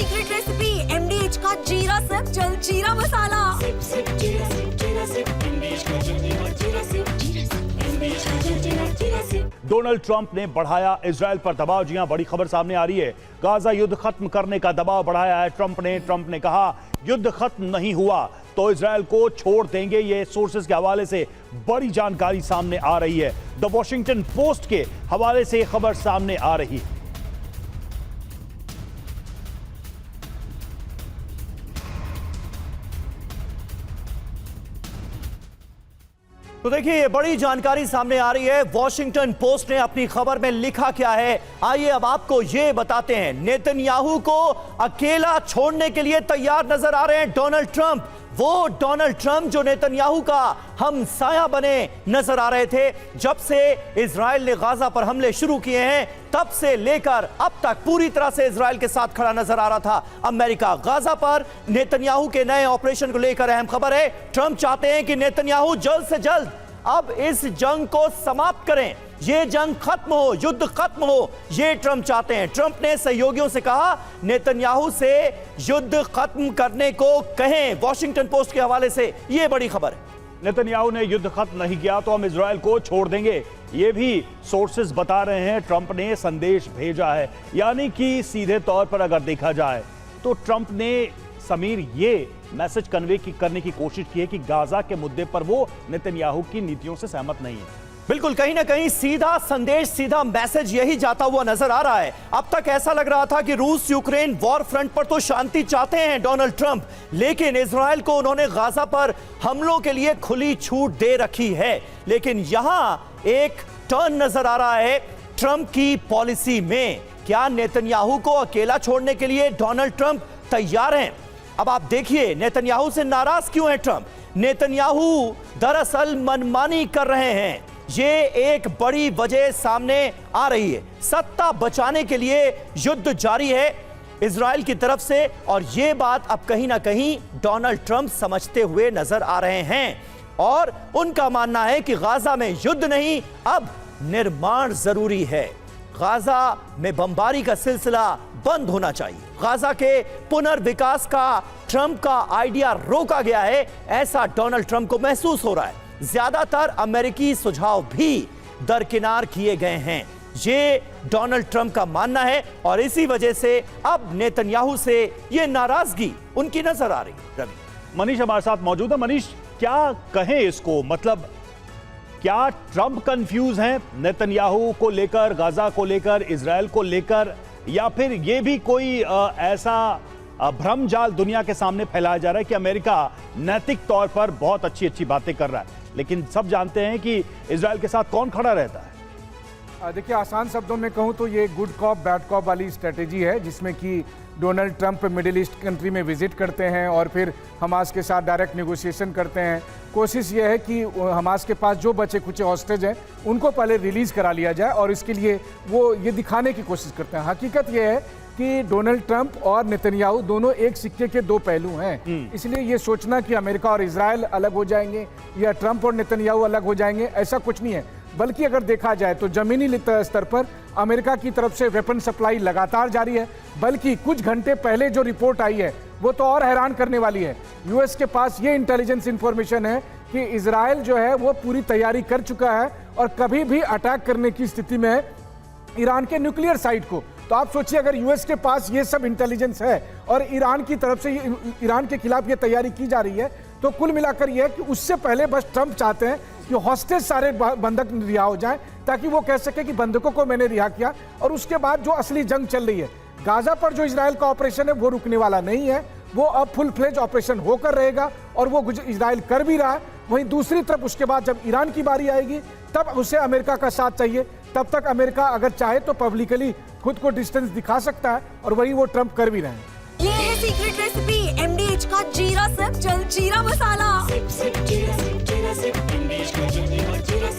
Secret recipe MDH का जीरा SIP jaljeera मसाला। SIP SIP जीरा सिप MDH का जलजीरा MDH का जलजीरा सिप। डोनाल्ड ट्रंप ने बढ़ाया इजराइल पर दबाव। जी हां, बड़ी खबर सामने आ रही है। गाजा युद्ध खत्म करने का दबाव बढ़ाया है ट्रंप ने कहा युद्ध खत्म नहीं हुआ तो इजराइल को छोड़ देंगे। ये सोर्सेज के हवाले से बड़ी जानकारी सामने आ रही है। द वॉशिंगटन पोस्ट के हवाले से खबर सामने आ रही है। तो देखिए, ये बड़ी जानकारी सामने आ रही है। वॉशिंगटन पोस्ट ने अपनी खबर में लिखा क्या है, आइए अब आपको ये बताते हैं। नेतन्याहू को अकेला छोड़ने के लिए तैयार नजर आ रहे हैं डोनाल्ड ट्रंप। वो डोनाल्ड ट्रंप जो नेतन्याहू का हमसाया बने नजर आ रहे थे। जब से इजराइल ने गाजा पर हमले शुरू किए हैं तब से लेकर अब तक पूरी तरह से इजराइल के साथ खड़ा नजर आ रहा था अमेरिका। गाजा पर नेतन्याहू के नए ऑपरेशन को लेकर अहम खबर है। ट्रंप चाहते हैं कि नेतन्याहू जल्द से जल्द अब इस जंग को समाप्त करें, ये जंग खत्म हो, युद्ध खत्म हो, ये ट्रंप चाहते हैं। ट्रंप ने सहयोगियों से कहा नेतन्याहू से युद्ध खत्म करने को कहें। वॉशिंगटन पोस्ट के हवाले से ये बड़ी खबर है। नेतन्याहू ने युद्ध खत्म नहीं किया तो हम इजराइल को छोड़ देंगे, ये भी सोर्सेज बता रहे हैं। ट्रंप ने संदेश भेजा है, यानी कि सीधे तौर पर अगर देखा जाए तो ट्रंप ने समीर ये मैसेज कन्वे करने की कोशिश की है कि गाजा के मुद्दे पर वो नेतन्याहू की नीतियों से सहमत नहीं है। बिल्कुल, कहीं ना कहीं सीधा संदेश, सीधा मैसेज यही जाता हुआ नजर आ रहा है। अब तक ऐसा लग रहा था कि रूस यूक्रेन वॉर फ्रंट पर तो शांति चाहते हैं डोनाल्ड ट्रंप, लेकिन इजराइल को उन्होंने गाजा पर हमलों के लिए खुली छूट दे रखी है। लेकिन यहां एक टर्न नजर आ रहा है ट्रंप की पॉलिसी में। क्या नेतन्याहू को अकेला छोड़ने के लिए डोनाल्ड ट्रंप तैयार हैं? अब आप देखिए नेतन्याहू से नाराज क्यों है ट्रंप। नेतन्याहू दरअसल मनमानी कर रहे हैं, ये एक बड़ी वजह सामने आ रही है। सत्ता बचाने के लिए युद्ध जारी है इजराइल की तरफ से, और यह बात अब कहीं ना कहीं डोनाल्ड ट्रंप समझते हुए नजर आ रहे हैं। और उनका मानना है कि गाजा में युद्ध नहीं, अब निर्माण जरूरी है। गाजा में बमबारी का सिलसिला बंद होना चाहिए। गाजा के पुनर्विकास का ट्रंप का आइडिया रोका गया है, ऐसा डोनाल्ड ट्रंप को महसूस हो रहा है। ज्यादातर अमेरिकी सुझाव भी दरकिनार किए गए हैं, ये डोनाल्ड ट्रंप का मानना है, और इसी वजह से अब नेतन्याहू से ये नाराजगी उनकी नजर आ रही है। रवि, मनीष हमारे साथ मौजूद है। मनीष, क्या कहें इसको, मतलब क्या ट्रंप कंफ्यूज हैं नेतन्याहू को लेकर, गाजा को लेकर, इजराइल को लेकर, या फिर ये भी कोई ऐसा भ्रम जाल दुनिया के सामने फैलाया जा रहा है कि अमेरिका नैतिक तौर पर बहुत अच्छी अच्छी बातें कर रहा है, लेकिन सब जानते हैं कि इजराइल के साथ कौन खड़ा रहता है? देखिए, आसान शब्दों में कहूं तो ये गुड कॉप बैड कॉप वाली स्ट्रेटेजी है, जिसमें कि Donald Trump middle east country में विजिट करते हैं और फिर हमास के साथ डायरेक्ट नेगोशिएशन करते हैं। कोशिश ये है कि हमास के पास जो बचे कुछ हॉस्टेज हैं उनको पहले रिलीज करा लिया जाए, और इसके लिए वो ये दिखाने की कोशिश करते हैं। हकीकत ये है कि डोनाल्ड ट्रंप और नेतन्याहू दोनों एक सिक्के के दो पहलू हैं, इसलिए ये सोचना कि अमेरिका और इजराइल अलग हो जाएंगे या ट्रंप और नेतन्याहू अलग हो जाएंगे, ऐसा कुछ नहीं है। बल्कि अगर देखा जाए तो जमीनी स्तर पर अमेरिका की तरफ से वेपन सप्लाई लगातार जारी है। बल्कि कुछ घंटे पहले जो रिपोर्ट आई है वो तो और हैरान करने वाली है। यूएस के पास ये इंटेलिजेंस इंफॉर्मेशन है कि इजराइल जो है वो पूरी तैयारी कर चुका है और कभी भी अटैक करने की स्थिति में है ईरान के न्यूक्लियर साइट को। तो आप सोचिए, अगर यूएस के पास ये सब इंटेलिजेंस है और ईरान की तरफ से ईरान के खिलाफ ये तैयारी की जा रही है, तो कुल मिलाकर ये है कि उससे पहले बस ट्रंप चाहते हैं कि हॉस्टेज सारे बंधक रिहा हो जाएं, ताकि वो कह सके कि बंधकों को मैंने रिहा किया। और उसके बाद जो असली जंग चल रही है गाजा पर, जो इजराइल का ऑपरेशन है वो रुकने वाला नहीं है, वो अब फुल फ्लेज ऑपरेशन होकर रहेगा, और वो इजराइल कर भी रहा है। वहीं दूसरी तरफ उसके बाद जब ईरान की बारी आएगी तब उसे अमेरिका का साथ चाहिए। तब तक अमेरिका अगर चाहे तो पब्लिकली खुद को डिस्टेंस दिखा सकता है, और वही वो ट्रंप कर भी रहे हैं। ये है सीक्रेट रेसिपी MDH का जीरा सिप जलजीरा मसाला। सिप सिप जीरा सिप MDH का जलजीरा